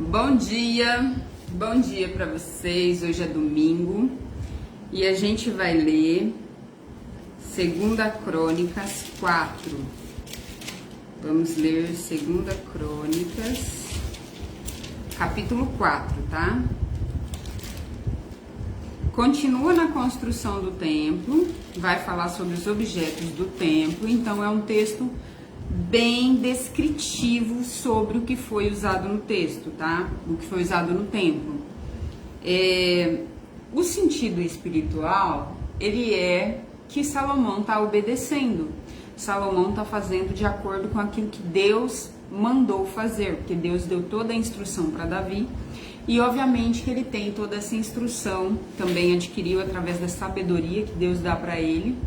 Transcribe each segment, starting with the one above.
Bom dia para vocês. Hoje é domingo e a gente vai ler 2 Crônicas 4. Vamos ler 2 Crônicas, capítulo 4, tá? Continua na construção do templo, vai falar sobre os objetos do templo, então é um texto bem descritivo sobre o que foi usado no texto, tá? O que foi usado no templo. O sentido espiritual, ele é que Salomão está obedecendo. Salomão está fazendo de acordo com aquilo que Deus mandou fazer, porque Deus deu toda a instrução para Davi. E obviamente que ele tem toda essa instrução, também adquiriu através da sabedoria que Deus dá para ele.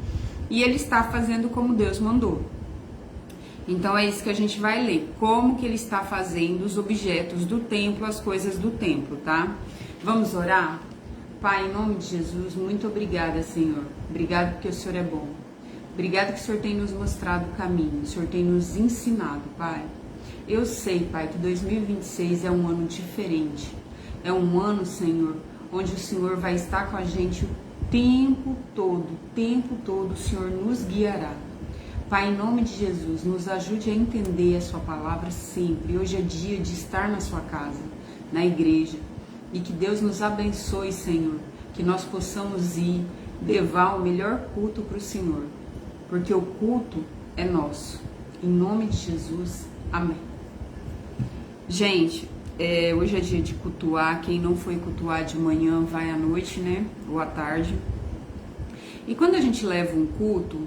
E ele está fazendo como Deus mandou. Então é isso que a gente vai ler, como que ele está fazendo os objetos do templo, as coisas do templo, tá? Vamos orar? Pai, em nome de Jesus, muito obrigada, Senhor. Obrigado porque o Senhor é bom. Obrigado que o Senhor tem nos mostrado o caminho, o Senhor tem nos ensinado, Pai. Eu sei, Pai, que 2026 é um ano diferente. É um ano, Senhor, onde o Senhor vai estar com a gente o tempo todo o Senhor nos guiará. Pai, em nome de Jesus, nos ajude a entender a sua palavra sempre. Hoje é dia de estar na sua casa, na igreja. E que Deus nos abençoe, Senhor. Que nós possamos ir levar o melhor culto para o Senhor. Porque o culto é nosso. Em nome de Jesus, amém. Gente, hoje é dia de cultuar. Quem não foi cultuar de manhã, vai à noite, né? Ou à tarde. E quando a gente leva um culto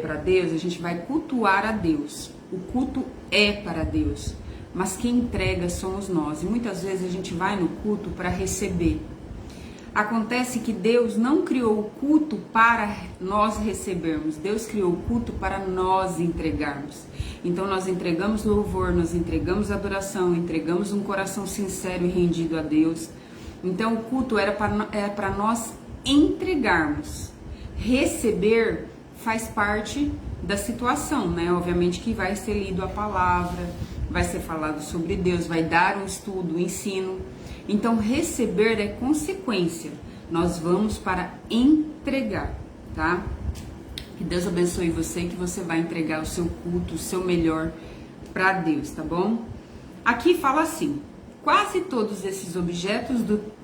para Deus, a gente vai cultuar a Deus. O culto é para Deus, mas quem entrega somos nós. E muitas vezes a gente vai no culto para receber. Acontece que Deus não criou o culto para nós recebermos. Deus criou o culto para nós entregarmos. Então nós entregamos louvor, nós entregamos adoração, entregamos um coração sincero e rendido a Deus. Então o culto era para nós entregarmos. Receber faz parte da situação, né? Obviamente que vai ser lido a palavra, vai ser falado sobre Deus, vai dar um estudo, um ensino. Então, receber é consequência. Nós vamos para entregar, tá? Que Deus abençoe você, que você vai entregar o seu culto, o seu melhor para Deus, tá bom? Aqui fala assim: quase todos esses objetos do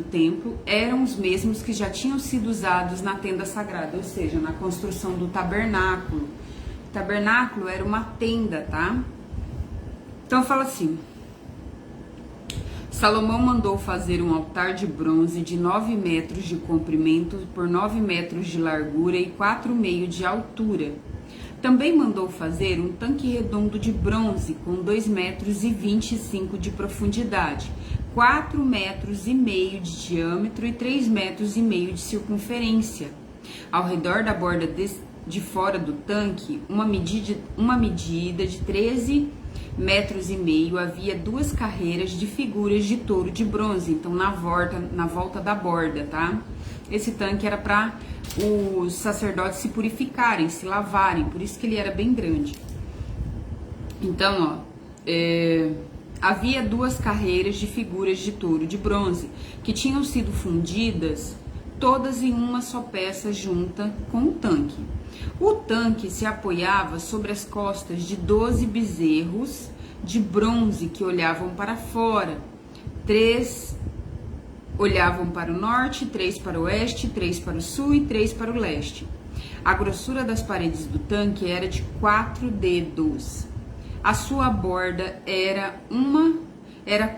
templo eram os mesmos que já tinham sido usados na tenda sagrada, ou seja, na construção do tabernáculo. O tabernáculo era uma tenda, tá? Então fala assim: Salomão mandou fazer um altar de bronze de 9 metros de comprimento por 9 metros de largura e 4,5 de altura. Também mandou fazer um tanque redondo de bronze com 2,25 metros de profundidade, 4,5 metros de diâmetro e 3,5 metros de circunferência. Ao redor da borda de fora do tanque, uma medida de 13,5 metros havia 2 carreiras de figuras de touro de bronze, então na volta da borda, tá? Esse tanque era para os sacerdotes se purificarem, se lavarem, por isso que ele era bem grande. Então, havia 2 carreiras de figuras de touro de bronze, que tinham sido fundidas todas em uma só peça junta com o tanque. O tanque se apoiava sobre as costas de 12 bezerros de bronze que olhavam para fora. 3 olhavam para o norte, 3 para o oeste, 3 para o sul e 3 para o leste. A grossura das paredes do tanque era de 4 dedos. A sua borda era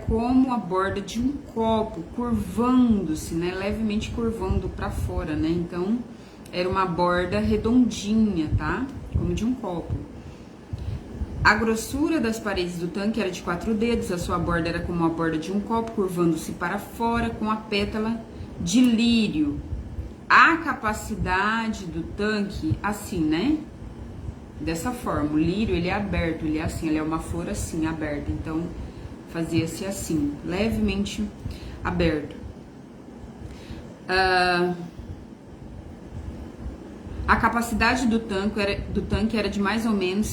como a borda de um copo, curvando-se, né? Levemente curvando para fora, né? Então, era uma borda redondinha, tá? Como de um copo. A grossura das paredes do tanque era de 4 dedos, a sua borda era como a borda de um copo, curvando-se para fora com a pétala de lírio. A capacidade do tanque, assim, né? Dessa forma, o lírio, ele é aberto, ele é assim, ele é uma flor assim, aberta. Então, fazia-se assim, levemente aberto. A capacidade do tanque era de mais ou menos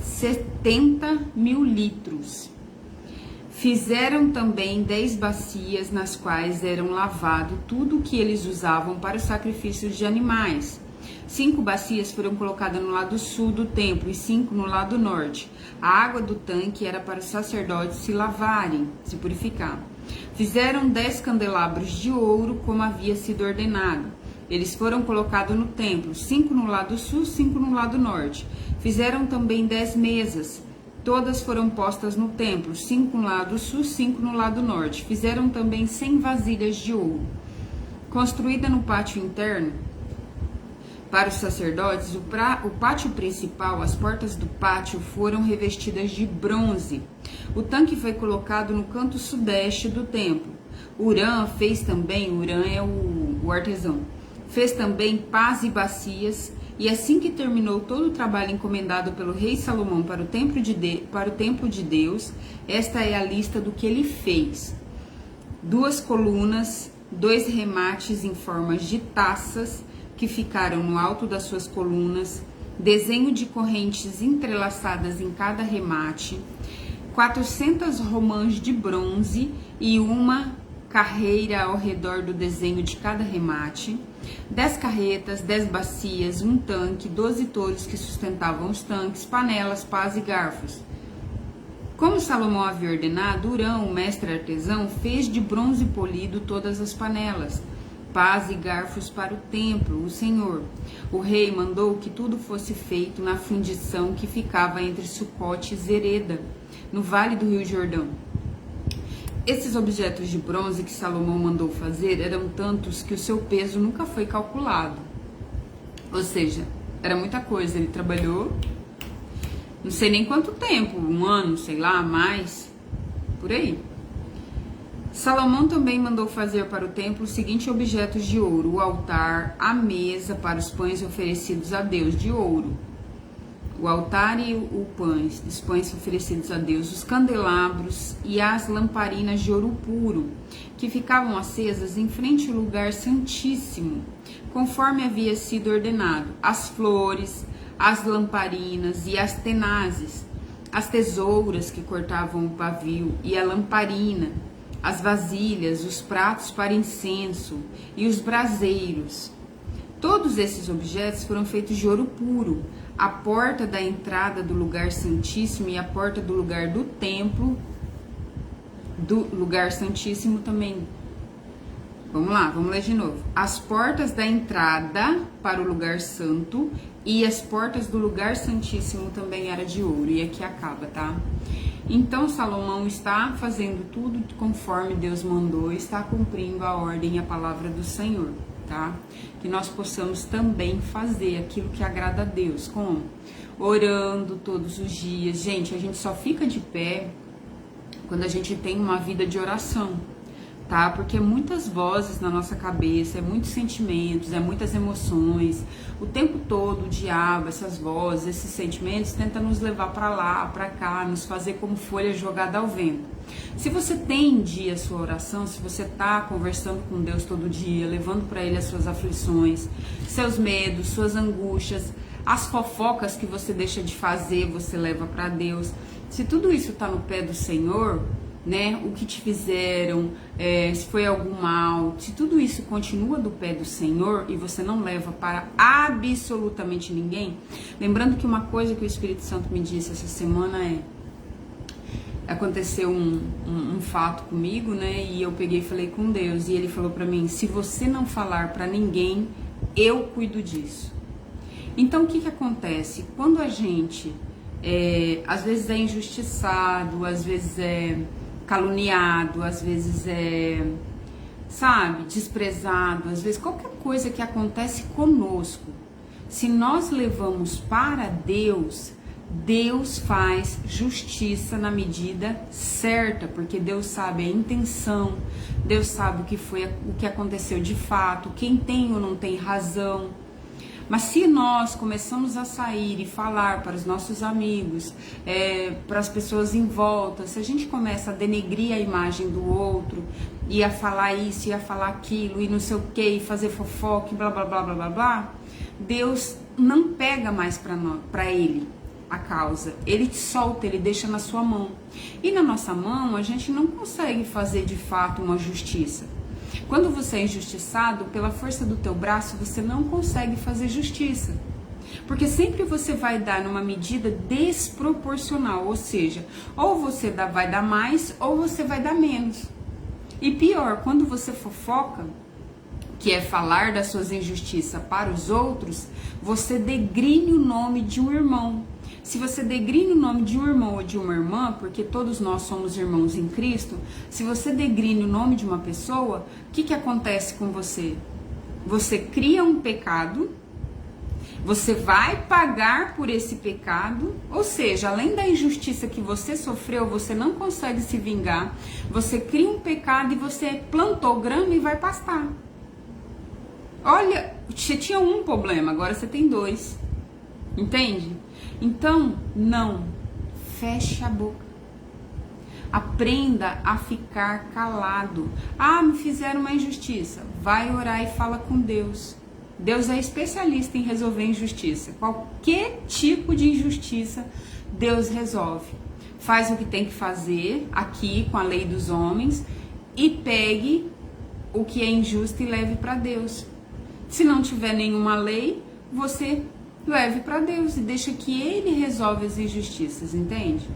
70 mil litros. Fizeram também 10 bacias nas quais eram lavado tudo o que eles usavam para o sacrifício de animais. 5 bacias foram colocadas no lado sul do templo e 5 no lado norte. A água do tanque era para os sacerdotes se lavarem, se purificar. Fizeram 10 candelabros de ouro, como havia sido ordenado. Eles foram colocados no templo, 5 no lado sul, 5 no lado norte. Fizeram também 10 mesas. Todas foram postas no templo, 5 no lado sul, 5 no lado norte. Fizeram também 100 vasilhas de ouro. Construída no pátio interno, para os sacerdotes, o pátio principal, as portas do pátio foram revestidas de bronze. O tanque foi colocado no canto sudeste do templo. Urã fez também, Urã é o artesão, fez também pás e bacias. E assim que terminou todo o trabalho encomendado pelo rei Salomão para o templo de Deus, esta é a lista do que ele fez: 2 colunas, 2 remates em formas de taças que ficaram no alto das suas colunas, desenho de correntes entrelaçadas em cada remate, 400 romãs de bronze e uma carreira ao redor do desenho de cada remate, 10 carretas, 10 bacias, um tanque, 12 touros que sustentavam os tanques, panelas, pás e garfos. Como Salomão havia ordenado, Urã, o mestre artesão, fez de bronze polido todas as panelas, pás e garfos para o templo, o Senhor. O rei mandou que tudo fosse feito na fundição que ficava entre Sucote e Zereda, no vale do rio Jordão. Esses objetos de bronze que Salomão mandou fazer eram tantos que o seu peso nunca foi calculado. Ou seja, era muita coisa. Ele trabalhou, não sei nem quanto tempo, 1 ano, sei lá, mais, por aí. Salomão também mandou fazer para o templo os seguintes objetos de ouro: o altar, a mesa para os pães oferecidos a Deus de ouro, o altar e os pães oferecidos a Deus, os candelabros e as lamparinas de ouro puro, que ficavam acesas em frente ao lugar santíssimo, conforme havia sido ordenado, as flores, as lamparinas e as tenazes, as tesouras que cortavam o pavio e a lamparina, as vasilhas, os pratos para incenso e os braseiros. Todos esses objetos foram feitos de ouro puro. A porta da entrada do lugar santíssimo e a porta do lugar do templo, do lugar santíssimo também. Vamos lá, vamos ler de novo. As portas da entrada para o lugar santo e as portas do lugar santíssimo também era de ouro. E aqui acaba, tá? Então Salomão está fazendo tudo conforme Deus mandou, está cumprindo a ordem e a palavra do Senhor. Tá? Que nós possamos também fazer aquilo que agrada a Deus. Como? Orando todos os dias. Gente, a gente só fica de pé quando a gente tem uma vida de oração, tá? Porque é muitas vozes na nossa cabeça, é muitos sentimentos, é muitas emoções. O tempo todo o diabo, essas vozes, esses sentimentos tentam nos levar para lá, para cá, nos fazer como folha jogada ao vento. Se você tem em dia a sua oração, se você está conversando com Deus todo dia, levando para Ele as suas aflições, seus medos, suas angústias, as fofocas que você deixa de fazer, você leva para Deus. Se tudo isso está no pé do Senhor, né? O que te fizeram, se foi algum mal, se tudo isso continua do pé do Senhor e você não leva para absolutamente ninguém. Lembrando que uma coisa que o Espírito Santo me disse essa semana aconteceu um fato comigo, né? E eu peguei e falei com Deus e Ele falou para mim: se você não falar para ninguém, eu cuido disso. Então o que acontece? Quando a gente às vezes é injustiçado, às vezes é caluniado, às vezes desprezado, às vezes qualquer coisa que acontece conosco, se nós levamos para Deus, Deus faz justiça na medida certa, porque Deus sabe a intenção, Deus sabe o que aconteceu de fato, quem tem ou não tem razão. Mas se nós começamos a sair e falar para os nossos amigos, para as pessoas em volta, se a gente começa a denegrir a imagem do outro, e a falar isso, e a falar aquilo, e não sei o que, e fazer fofoca, e blá blá blá blá blá blá, Deus não pega mais para Ele. a causa, ele te solta, ele deixa na sua mão. E na nossa mão a gente não consegue fazer de fato uma justiça. Quando você é injustiçado, pela força do teu braço, você não consegue fazer justiça. Porque sempre você vai dar numa medida desproporcional, ou seja, ou você vai dar mais ou você vai dar menos. E pior, quando você fofoca, que é falar das suas injustiças para os outros, você degrine o nome de um irmão. Se você degrine o nome de um irmão ou de uma irmã, porque todos nós somos irmãos em Cristo, se você degrine o nome de uma pessoa, o que acontece com você? Você cria um pecado, você vai pagar por esse pecado, ou seja, além da injustiça que você sofreu, você não consegue se vingar, você cria um pecado e você plantou grama e vai pastar. Olha, você tinha um problema, agora você tem dois. Entende? Então, não. Feche a boca. Aprenda a ficar calado. Ah, me fizeram uma injustiça. Vai orar e fala com Deus. Deus é especialista em resolver injustiça. Qualquer tipo de injustiça, Deus resolve. Faz o que tem que fazer aqui com a lei dos homens e pegue o que é injusto e leve para Deus. Se não tiver nenhuma lei, você leve para Deus e deixa que Ele resolve as injustiças, entende?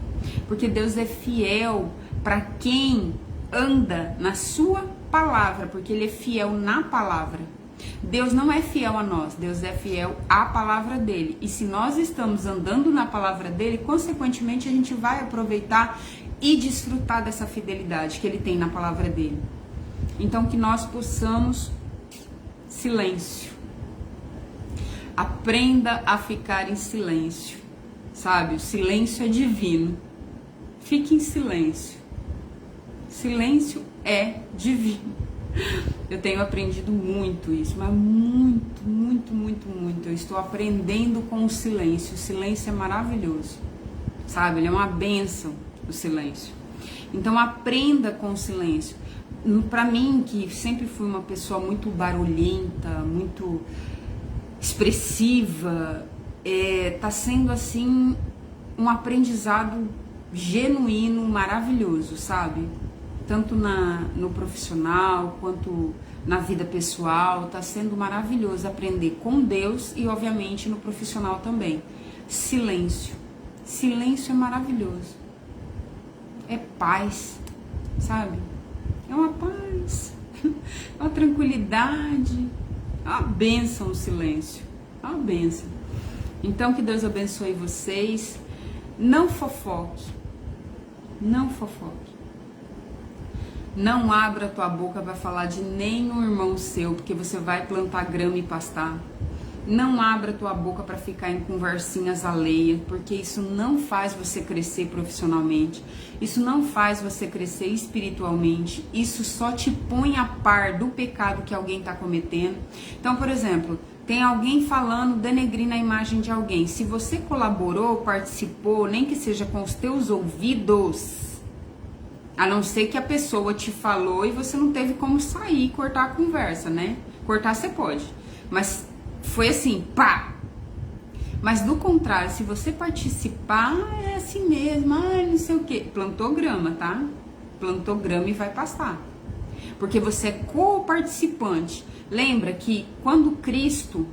Porque Deus é fiel para quem anda na sua palavra, porque Ele é fiel na palavra. Deus não é fiel a nós, Deus é fiel à palavra dele. E se nós estamos andando na palavra dele, consequentemente a gente vai aproveitar e desfrutar dessa fidelidade que ele tem na palavra dele. Então que nós possamos silêncio. Aprenda a ficar em silêncio, sabe? O silêncio é divino. Fique em silêncio. Silêncio é divino. Eu tenho aprendido muito isso, mas muito, muito, muito, muito. Eu estou aprendendo com o silêncio. O silêncio é maravilhoso, sabe? Ele é uma bênção, o silêncio. Então aprenda com o silêncio. Para mim, que sempre fui uma pessoa muito barulhenta, muito expressiva, tá sendo assim um aprendizado genuíno, maravilhoso, sabe? Tanto no profissional quanto na vida pessoal, tá sendo maravilhoso aprender com Deus e obviamente no profissional também. Silêncio. Silêncio é maravilhoso. É paz, sabe? É uma paz, é uma tranquilidade, é uma bênção o silêncio, é uma bênção. Então que Deus abençoe vocês. Não fofoque, não fofoque. Não abra tua boca para falar de nenhum irmão seu, porque você vai plantar grama e pastar. Não abra tua boca para ficar em conversinhas alheias, porque isso não faz você crescer profissionalmente. Isso não faz você crescer espiritualmente. Isso só te põe a par do pecado que alguém está cometendo. Então, por exemplo, tem alguém falando, denegrindo a imagem de alguém. Se você colaborou, participou, nem que seja com os teus ouvidos, a não ser que a pessoa te falou e você não teve como sair e cortar a conversa, né? Cortar você pode, mas foi assim, pá! Mas do contrário, se você participar, é assim mesmo, não sei o quê. Plantou grama, tá? Plantou grama e vai pastar. Porque você é co-participante. Lembra que quando Cristo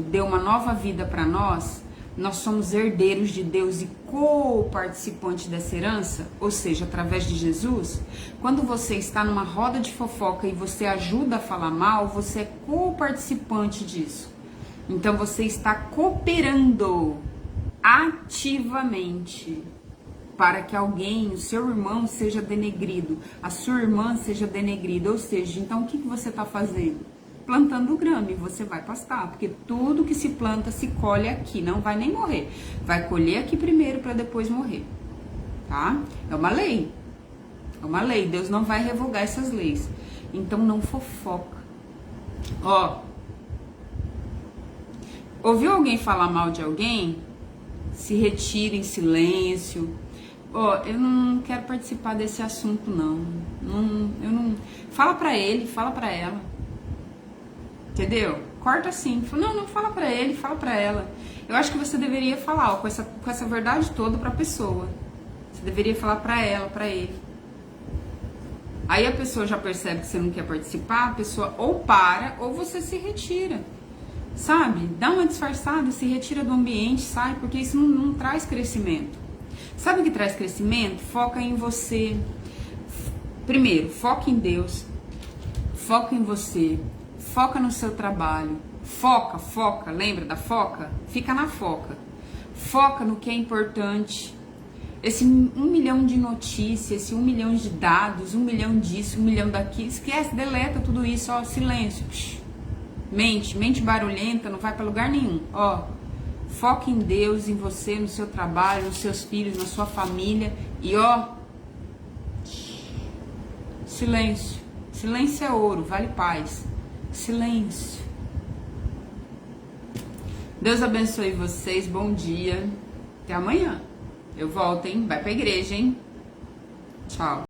deu uma nova vida para nós, nós somos herdeiros de Deus e co-participantes dessa herança, ou seja, através de Jesus. Quando você está numa roda de fofoca e você ajuda a falar mal, você é co-participante disso. Então você está cooperando ativamente para que alguém, o seu irmão, seja denegrido, a sua irmã seja denegrida. Ou seja, então o que você está fazendo? Plantando grama e você vai pastar, porque tudo que se planta se colhe aqui, não vai nem morrer. Vai colher aqui primeiro para depois morrer, tá? É uma lei. É uma lei, Deus não vai revogar essas leis. Então não fofoca. Ó, ouviu alguém falar mal de alguém? Se retire em silêncio. Ó, eu não quero participar desse assunto não. Eu não. Fala pra ele, fala pra ela. Entendeu? Corta assim. Não, fala pra ele, fala pra ela. Eu acho que você deveria falar, ó, com essa verdade toda pra pessoa. Você deveria falar pra ela, pra ele. Aí a pessoa já percebe que você não quer participar, a pessoa ou para ou você se retira. Sabe? Dá uma disfarçada, se retira do ambiente, sai, porque isso não traz crescimento. Sabe o que traz crescimento? Foca em você. Primeiro, foca em Deus. Foca em você. Foca no seu trabalho. Foca. Lembra da foca? Fica na foca. Foca no que é importante. Esse 1 milhão de notícias, esse 1 milhão de dados, 1 milhão disso, 1 milhão daquilo. Esquece, deleta tudo isso, ó, silêncio. Mente barulhenta, não vai pra lugar nenhum. Ó, foca em Deus, em você, no seu trabalho, nos seus filhos, na sua família. E ó, silêncio. Silêncio é ouro, vale paz. Silêncio. Deus abençoe vocês, bom dia. Até amanhã. Eu volto, hein? Vai pra igreja, hein? Tchau.